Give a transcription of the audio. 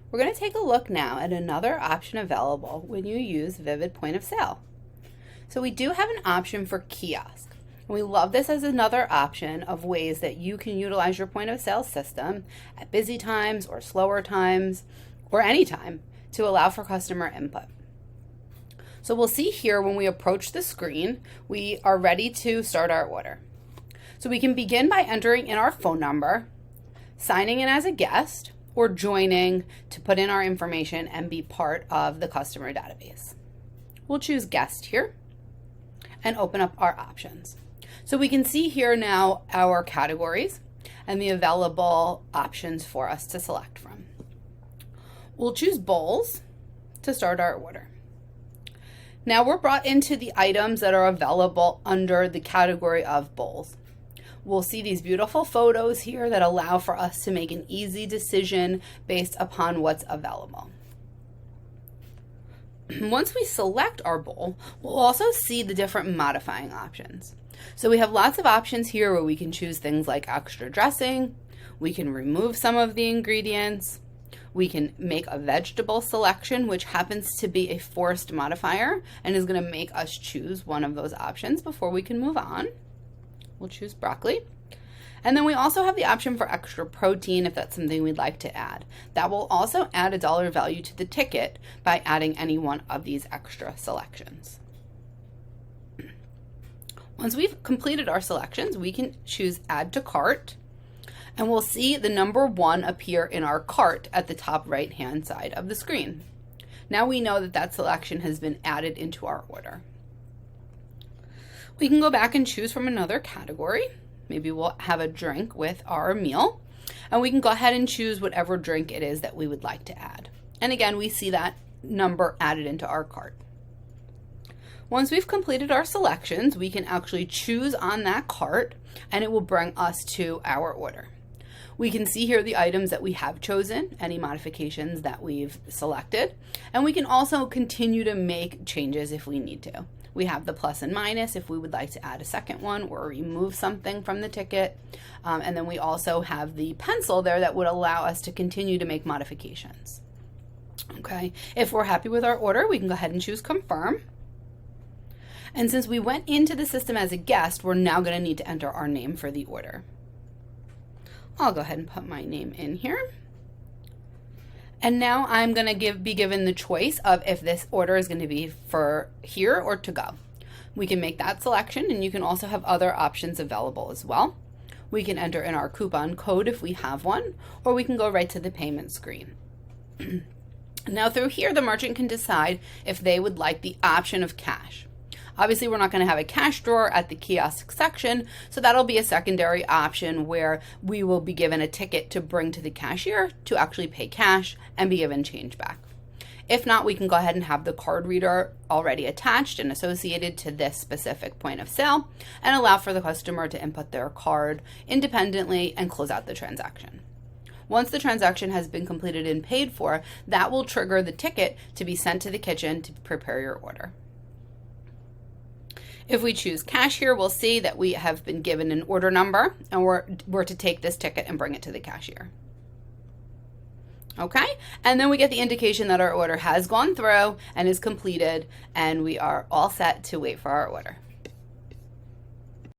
We're going to take a look now at another option available when you use Vivid Point of Sale. So we do have an option for kiosk. And we love this as another option of ways that you can utilize your point of sale system at busy times or slower times or any time to allow for customer input. So we'll see here when we approach the screen, we are ready to start our order. So we can begin by entering in our phone number, signing in as a guest, or joining to put in our information and be part of the customer database. We'll choose guest here and open up our options. So we can see here now our categories and the available options for us to select from. We'll choose bowls to start our order. Now we're brought into the items that are available under the category of bowls. We'll see these beautiful photos here that allow for us to make an easy decision based upon what's available. Once we select our bowl, we'll also see the different modifying options. So we have lots of options here where we can choose things like extra dressing, we can remove some of the ingredients, we can make a vegetable selection, which happens to be a forced modifier and is going to make us choose one of those options before we can move on. We'll choose broccoli. And then we also have the option for extra protein if that's something we'd like to add. That will also add a dollar value to the ticket by adding any one of these extra selections. Once we've completed our selections, we can choose add to cart, and we'll see the number 1 appear in our cart at the top right hand side of the screen. Now we know that that selection has been added into our order. We can go back and choose from another category. Maybe we'll have a drink with our meal, and we can go ahead and choose whatever drink it is that we would like to add. And again, we see that number added into our cart. Once we've completed our selections, we can actually choose on that cart, and it will bring us to our order. We can see here the items that we have chosen, any modifications that we've selected, and we can also continue to make changes if we need to. We have the plus and minus if we would like to add a second one or remove something from the ticket. And then we also have the pencil there that would allow us to continue to make modifications. Okay, if we're happy with our order, we can go ahead and choose confirm. And since we went into the system as a guest, we're now going to need to enter our name for the order. I'll go ahead and put my name in here. And now I'm going to be given the choice of if this order is going to be for here or to go. We can make that selection, and you can also have other options available as well. We can enter in our coupon code if we have one, or we can go right to the payment screen. Now through here, the merchant can decide if they would like the option of cash. Obviously, we're not going to have a cash drawer at the kiosk section, so that'll be a secondary option where we will be given a ticket to bring to the cashier to actually pay cash and be given change back. If not, we can go ahead and have the card reader already attached and associated to this specific point of sale and allow for the customer to input their card independently and close out the transaction. Once the transaction has been completed and paid for, that will trigger the ticket to be sent to the kitchen to prepare your order. If we choose cash here, we'll see that we have been given an order number and we're to take this ticket and bring it to the cashier. Okay, and then we get the indication that our order has gone through and is completed, and we are all set to wait for our order.